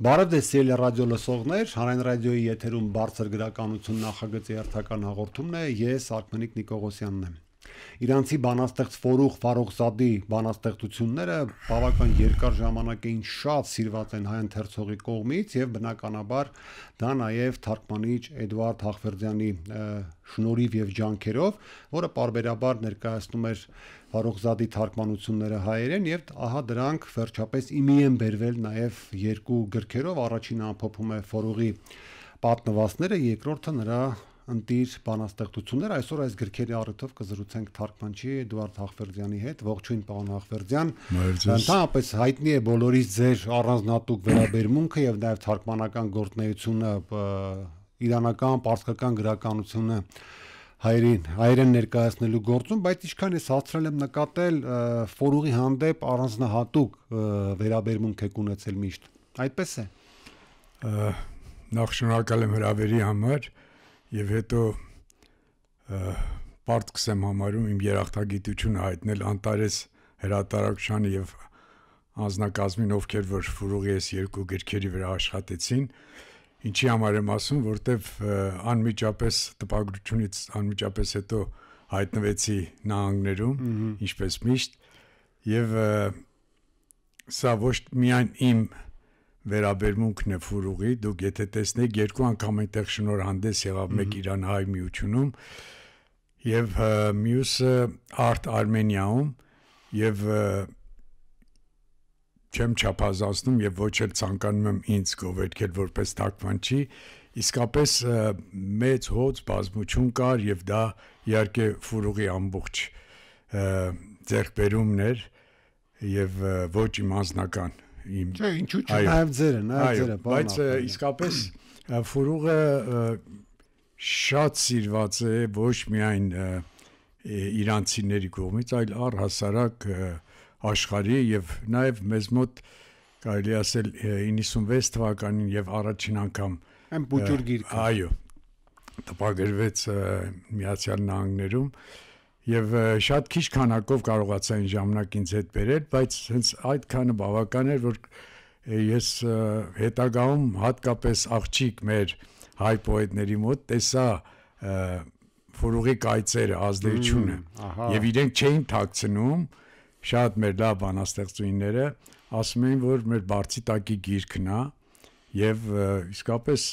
Բարև ձեզ սիրելի ռադիո լսողներ, Հանրային ռադիոյի եթերում բարձր գրականություն նախագծի հերթական հաղորդումն է, ես Արքմենիկ Նիկողոսյանն եմ։ Իրանցի բանաստեղծ Ֆորուղ Ֆարոխզադի բանաստեղծությունները բավական երկար ժամանակ էին շատ սիրված են հայ ընթերցողի կողմից եւ բնականաբար դա նաեւ թարգմանիչ Էդվարդ Հաղվերդյանի շնորհիվ եւ ջանքերով, որը պարբերաբար ներկայացնում էր Ֆարոխզադի թարգմանությունները հայերեն եւ ահա դրանք վերջապես իմի են բերվել նաեւ երկու գրքերով, առաջինը ամփոփում է Ֆորուղի պատմվածքները, երկրորդը նրա ընտիր բանաստեղծությունները։ Այսօր այս գրքերի առիթով կզրուցենք թարգմանչի Էդվարդ Հաղվերդյանի հետ։ Ողջույն պարոն Հաղվերդյան։ Ընդհանրապես հայտնի է բոլորիս ձեր առանձնատուկ վերաբերմունքը եւ նաեւ թարգմանական գործունեությունը իրանական, պարսկական գրականությունը հայերեն ներկայացնելու գործում, բայց ինչքան ես հասցրել եմ նկատել, Ֆորուղի հանդեպ առանձնահատուկ վերաբերմունք եք ունեցել միշտ։ Այդպես է։ Նախ շնորհակալ եմ հրավերի համար եւ հետո պարտքս եմ համարում իմ երախտագիտությունը հայտնել Անտարես հրատարակչությանը եւ անձնակազմին, ովքեր որ Ֆորուղի այս երկու գրքերի վրա աշխատեցին, ինչի համար եմ ասում, որտեվ անմիջապես տպագրությունից անմիջապես հետո հայտնվեցի նահանգներում, ինչպես միշտ, եւ սա ոչ միայն իմ վերաբերմունքն է Ֆորուղի, դուք եթե տեսնեք երկու անգամ այնտեղ շնորհանդես եղավ մեկ Իրանահայ միությունում եւ մյուսը Art Armenia-ում եւ չեմ չափազանցնում եւ ոչ էլ ցանկանում եմ ինձ գովերքել որպես թարգմանչի, իսկապես մեծ հոծ բազմություն կար եւ դա իհարկե Ֆորուղի ամբողջ ձեռքբերումն էր եւ ոչ իմ անձնական իմ Չէ, ինչու՞ չէ, նաեւ ձերը, բայց իսկապես Ֆորուղը շատ սիրված է ոչ միայն իրանցիների կողմից, այլ առհասարակ աշխարհի եւ նաեւ մեզ մոտ կարելի ասել 96 թվականին եւ առաջին անգամ այն բուջուր գիրքը այո տպագրվեց Միացյալ Նահանգներում եւ շատ քիչ քանակով կարողացա այն ժամանակ ինձ հետ բերել, բայց հենց այդքանը բավական էր, որ ես հետագայում հատկապես աղջիկ մեր հայ պոետների մոտ տեսա Ֆորուղի կայծերը, ազդեցությունը եւ իրենք չէին թաքցնում շատ մեր լավ բանաստեղծուհիները ասում էին, որ մեր բարձի տակի գիրքն է եւ իսկապես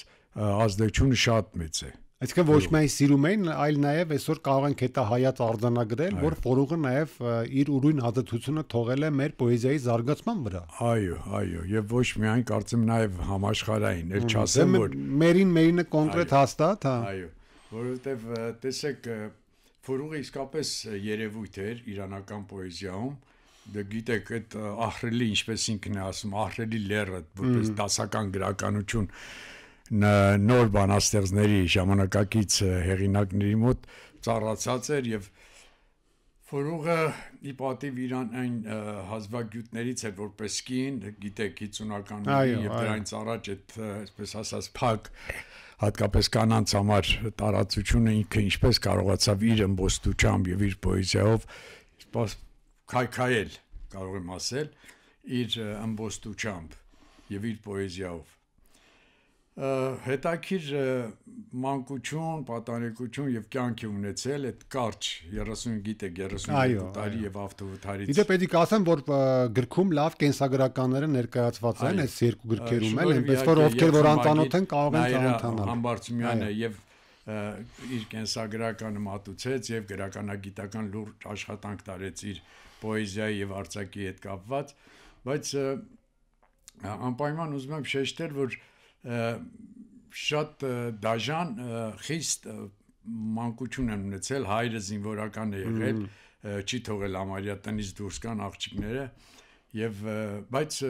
ազդեցությունը շատ մեծ է։ Այսինքն ոչ միայն սիրում էին, այլ նաեւ այսօր կարող ենք հետա հայաց արձանագրել, որ Ֆորուղը նաեւ իր ուրույն ազդեցությունը թողել է մեր պոեզիայի զարգացման վրա։ Այո, եւ ոչ միայն կարծեմ նաեւ համաշխարհային, ել չասեմ որ մերինը կոնկրետ հաստատ, հա։ Այո, որովհետեւ տեսեք Ֆորուղը իսկապես երևույթ էր իրանական պոեզիայում, դե գիտեք այդ ահռելի, ինչպես ինքն է ասում, ահռելի լեռը, որպես դասական գրականություն նոր բանաստեղծների ժամանակակից հեղինակների մոտ ծառացած էր եւ Ֆորուղը ի պատիվ իրան այն հազվագյուտներից էր որպես կին, գիտեք 50-ականների եւ դրանից առաջ այդ այսպես ասած փակ հատկապես կանանց համար տարածությունը ինքը ինչպես կարողացավ իր ըմբոստությամբ եւ իր պոեզիայով քայքայել, կարող եմ ասել, իր ըմբոստությամբ եւ իր պոեզիայով հետաքրիր մանկություն, պատանեկություն եւ կյանքի ունեցել այդ կարճ 30 գիտեք 32 տարի եւ ավտովթարից։ Իդեպ պետք է ասեմ, որ գրքում լավ կենսագրականները ներկայացված են այս երկու գրքերում, այնպես որ ովքեր որ անծանոթ են կարող են ծանոթանալ։ Համբարձումյանը եւ իր կենսագրականը մատուցեց եւ գրականագիտական լուրջ աշխատանք տարեց իր պոեզիայի եւ արձակի հետ կապված, բայց անպայման ուզում եմ շեշտել, որ շատ դաժան խիստ մանկություն են ունեցել, հայրը զինվորական է եղել, չի թողել ամարյա տնից դուրս կան աղջիկները եւ բայց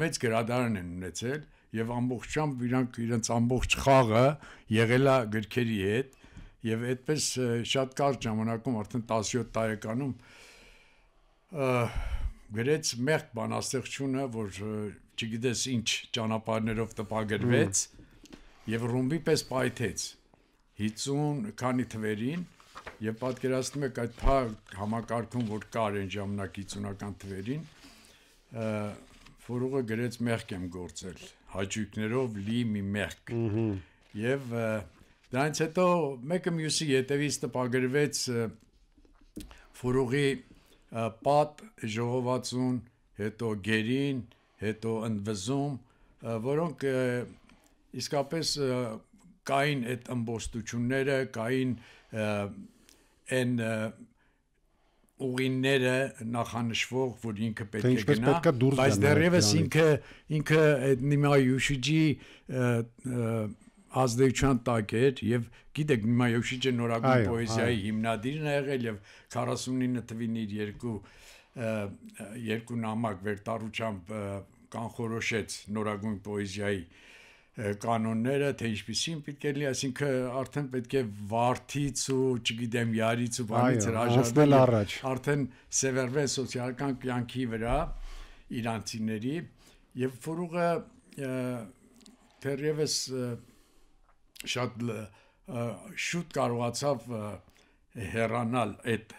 մեծ գրադարան են ունեցել եւ ամբողջությամբ իրանք իրենց ամբողջ խաղը եղել է գրքերի հետ եւ այդպես շատ կարճ ժամանակում արդեն 17 տարեկանում գրեց մեղք բանաստեղծությունը, որ չգիտես ինչ ճանապարհներով տպագրվեց եւ ռումբի պես պայթեց 50 քանի թվերին եւ պատկերացնում եք այդ համակարգում որ կար այն ժամանակ 50-ական թվերին Ֆորուղը գրեց մեղք եմ գործել հաճույքներով լի մի մեղք։ Եվ դրանից հետո մեկը մյուսի ետևից տպագրվեց Ֆուրուղի Պատ ժողովածուն, հետո Գերին, հետո Ընդվզում, որոնք իսկապես կային այդ ըմբոստությունները, կային այն ուղիները նախանշվող, որ ինքը պետք է գնա, բայց դեռևս ինքը Նիմայուշիջի ազդեցության տակ էր եւ գիտեք Նիմայուշիջը նորագույն պոեզիայի հիմնադիրն է եղել եւ 49 թվին իր երկու նամակ վերտարությամբ կանխորոշեց նորագույն պոեզիայի կանոնները, թե ինչպեսին պետք է լինի, այսինքն արդեն պետք է վարդից ու, չգիտեմ, յարից ու բանից հրաժարվել արդեն սևեռվել սոցիալական կյանքի վրա իրանցիների եւ Ֆուրուղը դեռևս շատ շուտ կարողացավ հեռանալ այդ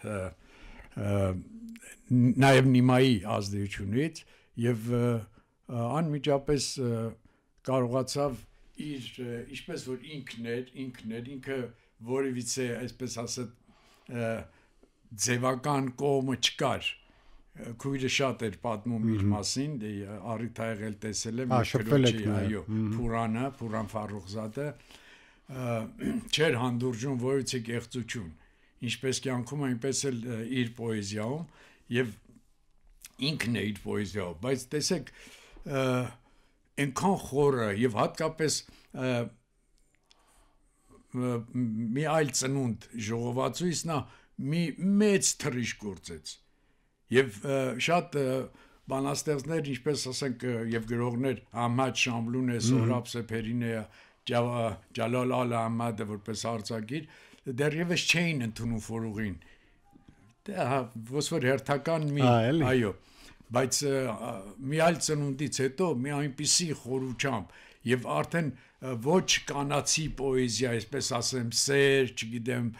նաեւ Նիմայի ազդեցությունից եւ անմիջապես կարողացավ իր ինչպես որ ինքը որևիցե այսպես ասած ձևական կողմը չկար քույրը շատ էր պատմում իր մասին առիթ ա եղել տեսել եմ քրոջի այո Փուրան Ֆարոխզադը չեր հանդուրժում որևիցե կեղծություն ինչպես կյանքում այնպես էլ իր պոեզիայում եւ ինքն է իր պոեզիայով բայց տեսեք այնքան խորը եւ հատկապես մի այլ ծնունդ ժողովածույց նա մի մեծ թռիչք գործեց եւ շատ բանաստեղծներ ինչպես ասենք եւ գրողներ Ահմադ Շամլուն է Սորաբ Սեփերին է Ջալալ Ալ-Ահմադը որպես արձակիր դեռևս չէին ընդունում Ֆուրուղին դա ոնց որ հերթական մի այո բայց մի այլ ծնունդից հետո մի այնպիսի խորությամբ եւ արդեն ոչ կանացի պոեզիա, այսպես ասեմ, սեր, չգիտեմ,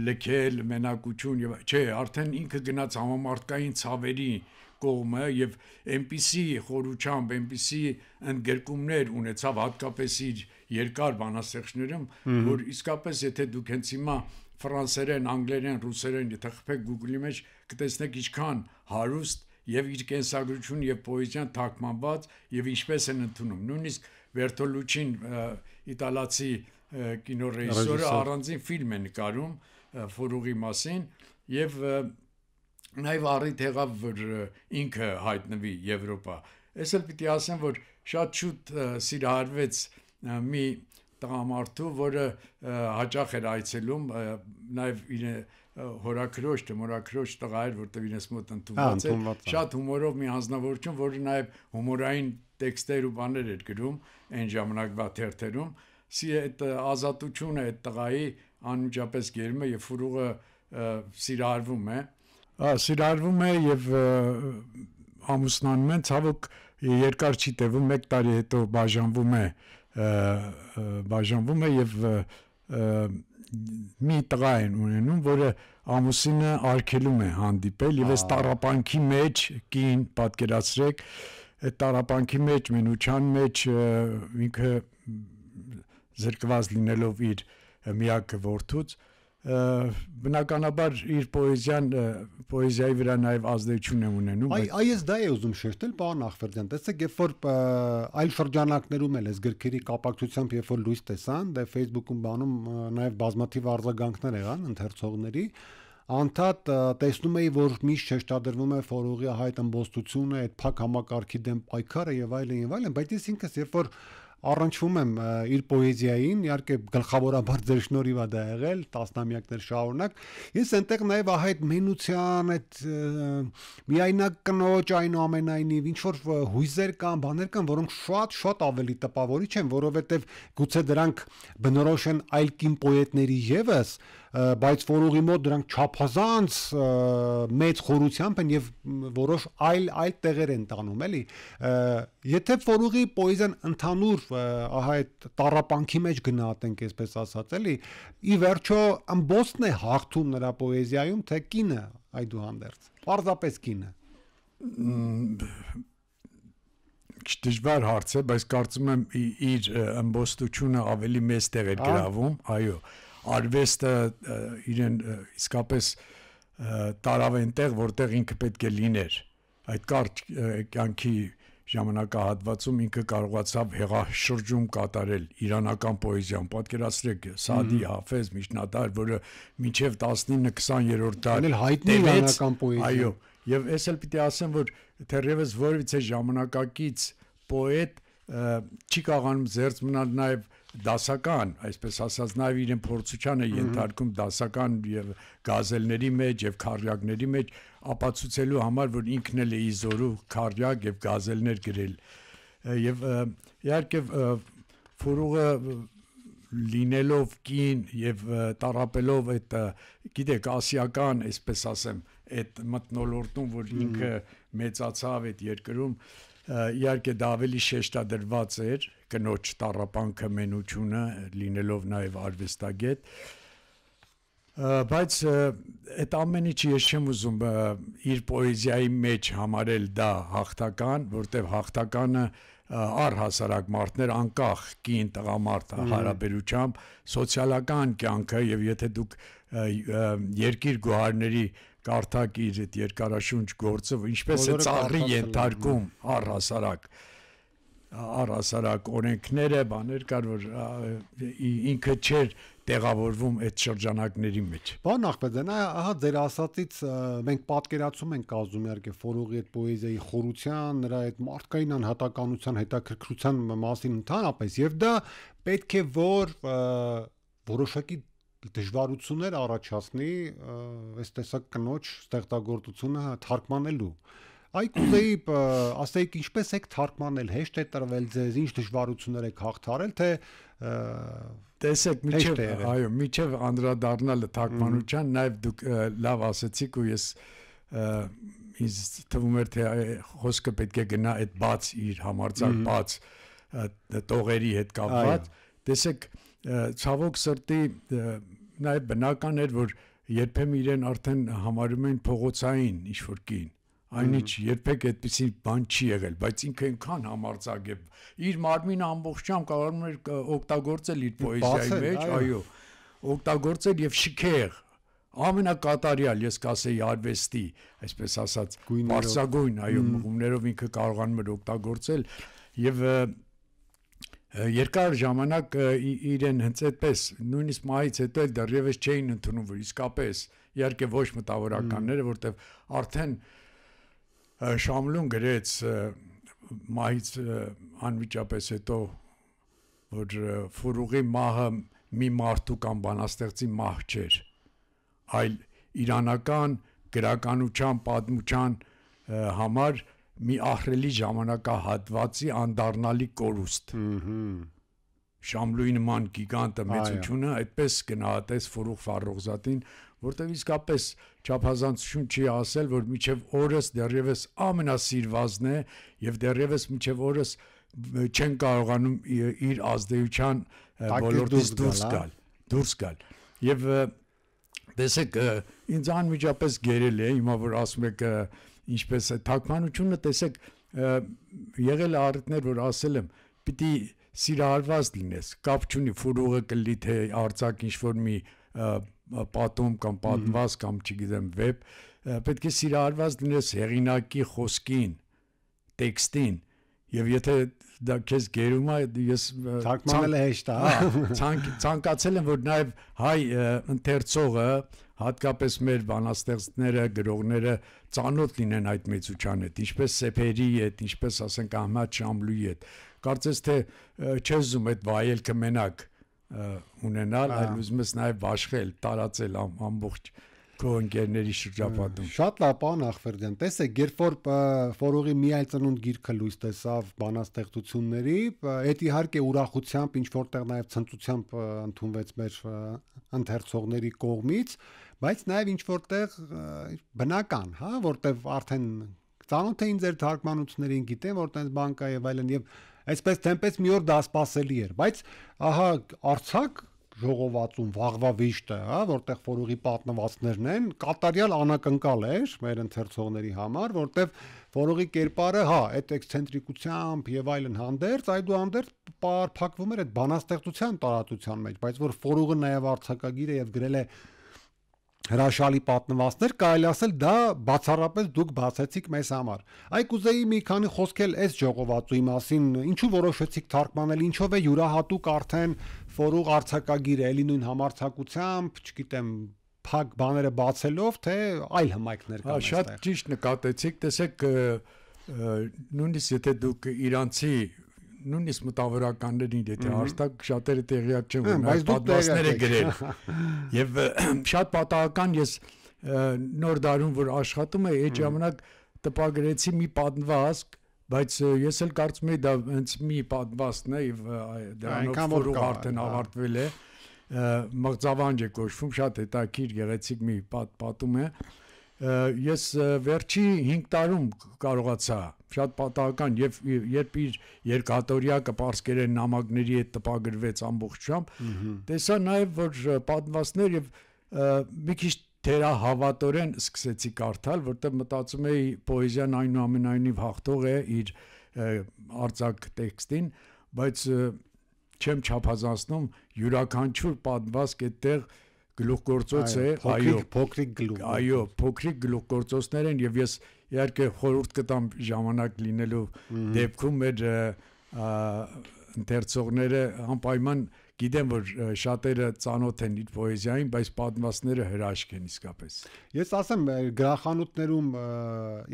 լքել, մենակություն եւ չէ, արդեն ինքը գնաց համամարտկային ցավերի կողմը եւ այնպիսի խորությամբ, այնպիսի ընդգրկումներ ունեցավ հատկապես իր երկար բանաստեղծներում, որ իսկապես եթե դուք հենց հիմա ֆրանսերեն, անգլերեն, ռուսերեն, եթե խփեք Google-ի մեջ կտեսնեք ինչքան հարուստ եւ իր կենսագրություն եւ պոեզիան թարգմանված եւ ինչպես են ընդունում նույնիսկ Վերտոլուչին իտալացի կինոռեժիսորը առանձին ֆիլմ է նկարում Ֆուրուղի մասին եւ նաեւ առիթ եղավ որ ինքը հայտնվի Եվրոպա ես էլ պիտի ասեմ որ շատ շուտ սիրահարվեց մի տղամարդու որը հաճախ էր այցելում նաեւ իր հորաքրոջ մորաքրոջ տղա էր որտեղ իրենց մոտ ընդունված էր շատ հումորով մի անձնավորություն որը նաեւ հումորային տեքստեր ու բաներ էր գրում այն ժամանակվա թերթերում սի այդ ազատությունը այդ տղայի անմիջապես գերում է եւ Ֆուրուղը սիրահարվում է եւ ամուսնանում են ցավոք երկար չի տևում 1 տարի հետո բաժանվում է եւ մի տղա են ունենում, որը ամուսինը արգելում է հանդիպել եւ այս տառապանքի մեջ կին պատկերացրեք, այդ տառապանքի մեջ, մենության մեջ ինքը զրկված լինելով իր միակ որդուց, բնականաբար իր պոեզիայի վրա նաեւ ազդեցություն է ունենում։ Այս դա է ուզում շեշտել, պարոն Ախվերդյան, տեսեք, երբ որ այլ շրջանակներում էլ էս գրքերի կապակցությամբ երբ որ լույս տեսան, դե Facebook-ում բանում նաեւ բազմաթիվ արձագանքներ եղան ընթերցողների, անդադ տեսնում էի, որ միշտ շեշտադրվում է Ֆուրուղի հայտ ըմբոստությունը, այդ փակ համակարգի դեմ պայքարը եւ այլն, բայց ես ինքս երբ որ առնչվում եմ իր պոեզիային, իհարկե գլխավորաբար ձեր շնորհիվ է դա եղել, տասնամյակներ շարունակ, ես այնտեղ նաև այդ մենության, այդ միայնակ կնոջ այնուամենայնիվ ինչ որ հույզեր կան, բաներ կան, որոնք շատ ավելի տպավորիչ են, որովհետև գուցե դրանք բնորոշ են այլ կին պոետների եւս, բայց Ֆուրուղի մոտ դրանք չափազանց մեծ խորությամբ են եւ որոշ այլ տեղեր են տանում, էլի։ Եթե Ֆուրուղի պոեզիան ընդհանուր ահա այդ տառապանքի մեջ գնահատենք, այսպես ասած, էլի, ի վերջո ըմբոստն է հաղթում նրա պոեզիայում, թե կինը այդուհանդերձ։ Պարզապես կինը։ դժվար հարց է, բայց կարծում եմ իր ըմբոստությունը ավելի մեծ տեղ էր գրավում, այո, արվեստը իրեն իսկապես տարավ այնտեղ, որտեղ ինքը պետք է լիներ։ Այդ կարճ կյանքի ժամանակահատվածում ինքը կարողացավ հեղաշրջում կատարել իրանական պոեզիան։ Պատկերացրեք Սաադի, Հաֆեզ, Միջնադար, որը մինչև 19-20-րդ դար հայտնի իրանական պոեզիա։ Այո, եւ ես էլ պիտի ասեմ, որ թերևս որևիցե ժամանակակից պոետ չի կարողանում զերծ մնալ նաև դասական, այսպես ասած, նաև իրեն փորձությանը ենթարկում դասական եւ գազելների մեջ եւ քարյակների մեջ ապացուցելու համար, որ ինքն էլ է իզորու քարյակ եւ գազելներ գրել։ Եվ իհարկե Ֆուրուղը լինելով կին եւ տարապելով այդ, գիտեք, ասիական, այսպես ասեմ, այդ մթնոլորտում, որ ինքը մեծացավ այդ երկրում, իհարկե դա ավելի շեշտադրված էր կնոջ տառապանքը, մենությունը, լինելով նաև արվեստագետ, բայց այդ ամեն ինչը ես չեմ ուզում իր պոեզիայի մեջ համարել դա հաղթական, որտեղ հաղթականը առհասարակ մարդներ, անկախ կին տղամարդ հարաբերությամբ, սոցիալական կյանքը, եւ եթե դուք երկիր գոհարների կարդակ իր այդ երկարաշունչ գործը, ինչպես է ծառի ենթարկում առհասարակ օրենքները, բաներ կար, որ ինքը չէր տեղավորվում այդ շրջանակների մեջ։ Բան Ախմեդյան, ահա ձեր ասածից մենք պատկերացում ենք կազմում իհարկե Ֆորուղի այդ պոեզիայի խորության, նրա այդ մարդկային անհատականության հետաքրքրության մասին ընդհանրապես, եւ դա պետք է որ որոշակի դժվարություններ առաջացնի այս տեսակ կնոջ ստեղծագործությունը թարգմանելու։ Այ կուզեի ասեիք ինչպես եք թարգմանել, հեշտ է տրվել ձեզ, ինչ դժվարություններ եք հաղթարել, թե տեսեք, միջև անդրադառնալը թարգմանության, նաև դուք լավ ասեցիք ու ես ինձ թվում էր թե խոսքը պետք է գնա այդ բաց իր համարձակ բաց տողերի հետ կապված, տեսեք, ցավոք սրտի նաև բնական էր, որ երբեմն իրեն արդեն համարում են փողոցային ինչ-որ կին, այնինչ երբեք այդպիսի բան չի եղել, բայց ինքը այնքան համարձակ է, իր մարմինը ամբողջությամբ կարողանում էր օգտագործել իր պոեզիայի մեջ, այո, օգտագործել եւ շքեղ, ամենակատարյալ, ես կասեի արվեստի, այսպես ասած, բարձրագույն, այո, մղումներով ինքը կարողանում էր օգտագործել եւ երկար ժամանակ իրեն հենց այդպես, նույնիսկ մահից հետո էլ դեռևս չէին ընդունում, որ իսկապես, իհարկե ոչ մտավորականները, որտեվ արդեն Շամլուն գրեց մահից անմիջապես հետո, որ Ֆուրուղի մահը մի մարդու կամ բանաստեղծի մահ չէր, այլ իրանական գրականության, պատմության համար մի ահռելի ժամանակահատվածի անդառնալի կորուստ։ Շամլուի նման գիգանտը մեծությունը այդպես գնահատեց Ֆուրուղ Ֆարոխզադին, որտեղ իսկապես չափազանցություն չի ասել, որ միջև օրս դեռևս ամենասիրվածն է եւ դեռևս միջև օրս չեն կարողանում իր ազդեցության ոլորտից դուրս գալ։ Եվ տեսեք, ինձ անմիջապես գերել է, հիմա որ ասում եք ինչպես է թարգմանությունը, տեսեք, եղել է առիթներ, որ ասել եմ, պիտի սիրահարված լինես, կապ չունի Ֆուրուղը կլի թե արձակ ինչ-որ մի պատում կամ պատմված կամ չգիտեմ վեբ, պետք է սիրահարված լինես հեղինակի խոսքին, տեքստին, եւ եթե դա քեզ գերում է, ես թարգմանելը հեշտ է, ցանկացել եմ, որ նաեւ հայ ընթերցողը, հատկապես մեր բանաստեղծները, գրողները ծանոթ լինեն այդ մեծության հետ, ինչպես Սեփերի հետ, ինչպես ասենք Ահմադ Շամլուի հետ։ Կարծես թե չես ուզում այդ վայելքը մենակ ունենալ, այլ ուզում ես նաև աշխել, տարածել ամբողջ քո ընկերների շրջապատում։ Շատ լավ, պարոն Ախվերդյան, տեսեք, երբ որ Ֆորուղի մի այլ ծնունդ գիրքը լույս տեսավ բանաստեղծությունների, այդ իհարկե ուրախությամբ ինչ որտեղ նաև ցնծությամբ ընդունվեց մեր ընթերցողների կողմից, բայց նաև ինչ որտեղ բնական, հա, որտեղ արդեն ծանոթ էին ձեր թարգմանություններին, գիտեն, որ տենց բան կա եւ այլն, եւ այսպես թեմպես մի օր դա սпасելի էր, բայց ահա արցակ ժողովածուն վաղվա վիշտը, հա, որտեղ ֆորուղի պատմվածքներն են, կատարյալ անակնկալ էր մեր ընթերցողների համար, որտեղ ֆորուղի կերպարը, հա, այդ էքսցենտրիկությամբ եւ այլն հանդերձ, այդուհանդերձ փակվում էր այդ բանաստեղծության տարածության մեջ, բայց որ ֆորուղը նաեւ արձակագիր է եւ գրել է հրաշալի պատմվածքներ, կարելի ասել դա բացառապես դուք բացեցիք մեզ համար։ Այ կուզեի մի քանի խոսքել այս ժողովածուի մասին, ինչու որոշեցիք թարգմանել, ինչով է յուրահատուկ արդեն ֆորուղ արձակագիր է, էլի նույն համարձակությամբ, չգիտեմ, փակ բաները բացելով, թե այլ հմայքներ կան այստեղ։ Շատ ճիշտ նկատեցիք, տեսեք, նույնիսկ եթե դուք իրանցի նույնիսկ մտավորականներին եթե հաստատ շատերը տեղյակ չեն որ այդ պատմվածքները գրել եւ շատ պատահական ես նոր դարում որ աշխատում եմ այդ ժամանակ տպագրեցի մի պատմվածք բայց ես էլ կարծում եմ դա հենց մի պատմվածքն է եւ դրանով ֆորուղ արդեն ավարտվել է մղձավանջ է կոչվում շատ հետաքրքիր գեղեցիկ մի պատում է ես վերջի 5 տարում կարողացա շատ պատահական եւ երբ իր երկաթորյակը պարսկերեն նամակների հետ տպագրվեց ամբողջությամբ տեսա նաեւ որ պատմվածքներ եւ մի քիչ թերահավատորեն սկսեցի կարդալ որտեղ մտածում էի պոեզիան այնուամենայնիվ հաղթող է իր արձակ տեքստին բայց չեմ չափազանցնում յուրաքանչյուր պատմվածք այդտեղ գլուխգործոց է, փոքրիկ գլուխ։ Այո, փոքրիկ գլուխգործոցներ են եւ ես իհարկե խորհուրդ կտամ ժամանակ լինելու դեպքում մեր ընթերցողները անպայման գիտեմ որ շատերը ծանոթ են իր պոեզիային, բայց պատմվածքները հրաշք են իսկապես։ Ես ասեմ գրախանութներում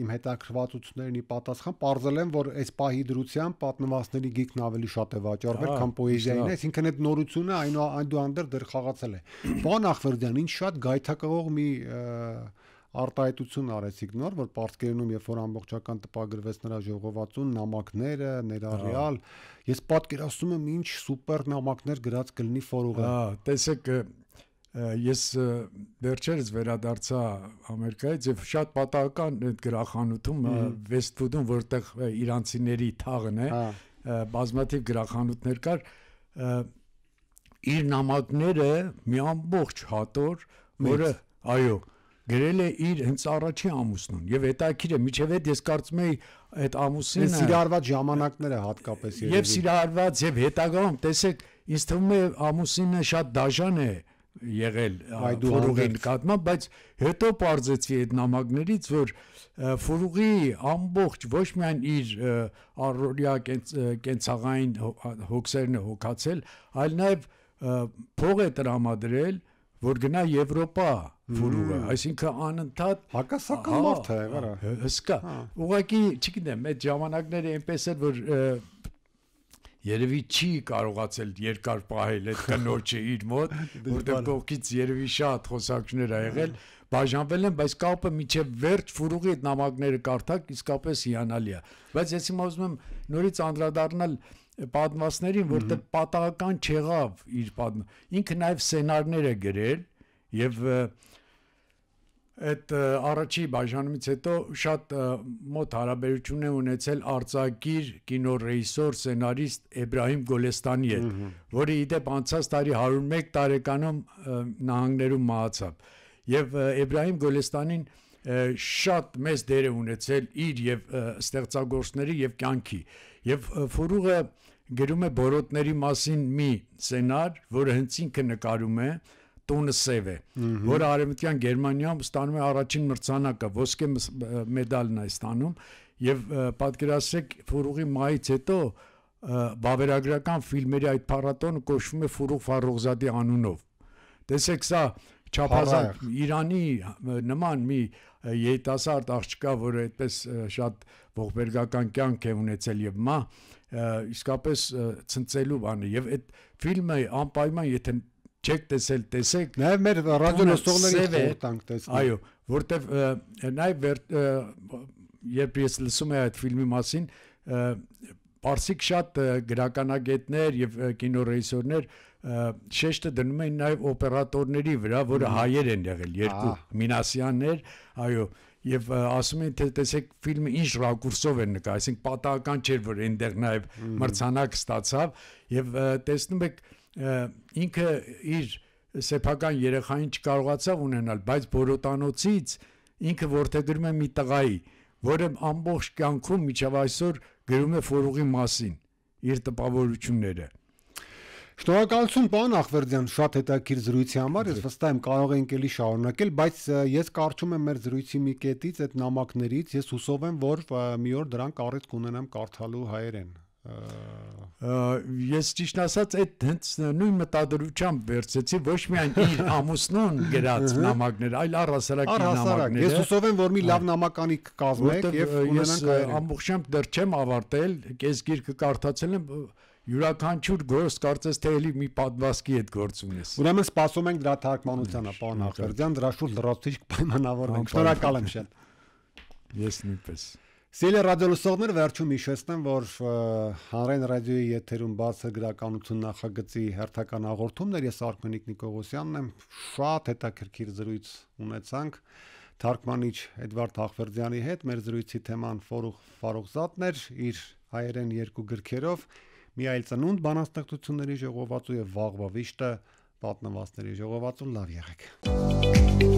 իմ հետաքրքրվածությունների պատասխան պարզել եմ որ այս պահի դրությամբ պատմվածքների գիրքն ավելի շատ է վաճառվել, քան պոեզիային, այսինքն այդ նորությունը այնուհանդերձ դեռ խաղացել է։ Պարոն Ախվերդյան, ինչ շատ գայթակղող մի արտահայտություն արեցիք նոր, որ պարսկերենում երբ որ ամբողջական տպագրվեց նրա ժողովածուն, նամակները, ներառյալ, ես պատկերացնում եմ ինչ սուպեր նամակներ գրած կլինի ֆորուղը։ Տեսեք, ես վերջերս վերադարձա Ամերիկայից եւ շատ պատահական այդ գրախանութում Վեսթվուդում, որտեղ իրանցիների թաղն է, բազմաթիվ գրախանութներ կար, իր նամակները մի ամբողջ հատոր, որը այո գրել է իր հենց առաջի ամուսնուն եւ հետաքրիր է միջև այդ ես կարծում եի այդ ամուսինը սիրահարված ժամանակները հատկապես եւ սիրահարված եւ հետագայում տեսեք ինձ թվում է ամուսինը շատ դաժան է եղել ֆորուղի նկատմամբ բայց հետո պարզեցի այդ նամակներից որ ֆորուղի ամբողջ ոչ միայն իր առօրյա կենցաղային հոգսերն է հոգացել այլ նաեւ փող է տրամադրել որ գնա Եվրոպա ֆորուղը, այսինքն անընդհատ հակասական մարդ է, վրա։ Հսկա։ Ուղղակի, չգիտեմ, այդ ժամանակները այնպես էր, որ երևի չի կարողացել երկար պահել այդ կնոջը իր մոտ, որտեղ կողքից երևի շատ խոսակցներ ա եղել, բաժանվել են, բայց կապը միջև վերջ ֆորուղի այդ նամակները կարդակ իսկապես հիանալի է։ Բայց ես հիմա ուզում եմ նորից անդրադառնալ պատմվածքներին, որտեղ պատահական չեղավ իր ինքը նաև սցենարներ է գրել եւ այդ առաջի բաժանումից հետո շատ մոտ հարաբերություն է ունեցել արձակիր կինոռեժիսոր սցենարիստ Էբրահիմ Գոլեստանի հետ, որը իդեպ անցած տարի 101 տարեկանում նահանգներում մահացավ։ Եվ Էբրահիմ Գոլեստանին շատ մեծ դեր է ունեցել իր եւ ստեղծագործների եւ կյանքի եւ ֆորուղը գրում է բորոտների մասին մի սցենար, որը հենց ինքը նկարում է տունը սև է, որը արևմտյան Գերմանիայում ստանում է առաջին մրցանակը, ոսկե մեդալն է ստանում եւ պատկերացրեք ֆորուղի մայից հետո բավերագրական ֆիլմերի այդ փառատոնը կոչվում է Ֆորուղ Ֆարոխզադի անունով։ Տեսեք սա չափազանց Իրանի նման մի երիտասարդ աղջկա, որը այդպես շատ ողբերգական կյանք է ունեցել եւ մա իսկապես ցնցելու բան է եւ այդ ֆիլմը անպայման եթե չեք տեսել, տեսեք։ Նաև մեր ռադիոլսողների խորհրդանք տեսնել։ Այո, որտեվ նաև երբ ես լսում եմ այդ ֆիլմի մասին, պարսիկ շատ գրականագետներ եւ կինոռեժիսորներ շեշտը դնում են նաև օպերատորների վրա, որը հայեր են եղել, երկու Մինասյաններ, այո, եւ ասում են թե տեսեք ֆիլմը ինչ ռակուրսով են նկարել, այսինքն պատահական չէր որ այնտեղ նաև մրցանակ ստացավ եւ տեսնում եք ինքը իր սեփական երեխային չկարողացավ ունենալ, բայց բորոտանոցից ինքը որդեգրում է մի տղայի, որը ամբողջ կյանքում միջև այսօր գրում է Ֆորուղի մասին իր տպավորությունները։ Շնորհակալություն պարոն Ախվերդյան, շատ հետաքրքիր զրույցի համար, ես վստահ եմ կարող ենք էլի շարունակել, բայց ես կարծում եմ մեր զրույցի մի կետից, այդ նամակներից, ես հուսով եմ, որ մի օր դրանք առիթ կունենամ կարդալու հայերեն։ Ես ճիշտ ասած այդ հենց նույն մտադրությամբ վերցեցի ոչ միայն իր ամուսնուն գրած նամակներ, այլ առհասարակի նամակներ։ Ես հուսով եմ, որ մի լավ նամականի կկազմեք եւ ունենանք հայերեն։ Ամբողջությամբ դեռ չեմ ավարտել, կես գիրքը կարդացել եմ, յուրաքանչյուր գործ կարծես թե էլի մի պատմվածքի հետ գործ ունես։ Ուրեմն սպասում ենք դրա թարգմանությանը, պարոն Ախվերդյան, դրա շուրջ լրացուցիչ կպայմանավորվենք։ Շնորհակալ եմ շատ։ Ես նույնպես։ Սիրելի ռադիոլսողներ, վերջում հիշեցնեմ, որ Հանրային ռադիոյի եթերում բացը գրականություն նախագծի հերթական հաղորդումներ, ես Արմենիկ Նիկողոսյանն եմ, շատ հետաքրքիր զրույց ունեցանք թարգմանիչ Էդվարդ Ախվերդյանի հետ, մեր զրույցի թեման Ֆարոխզադն էր, իր հայերեն 2 գրքերով, մի այլ ծնունդ բանաստեղծությունների ժողովածու եւ վաղվա վիշտը պատմվածների ժողովածու, լավ եղեք։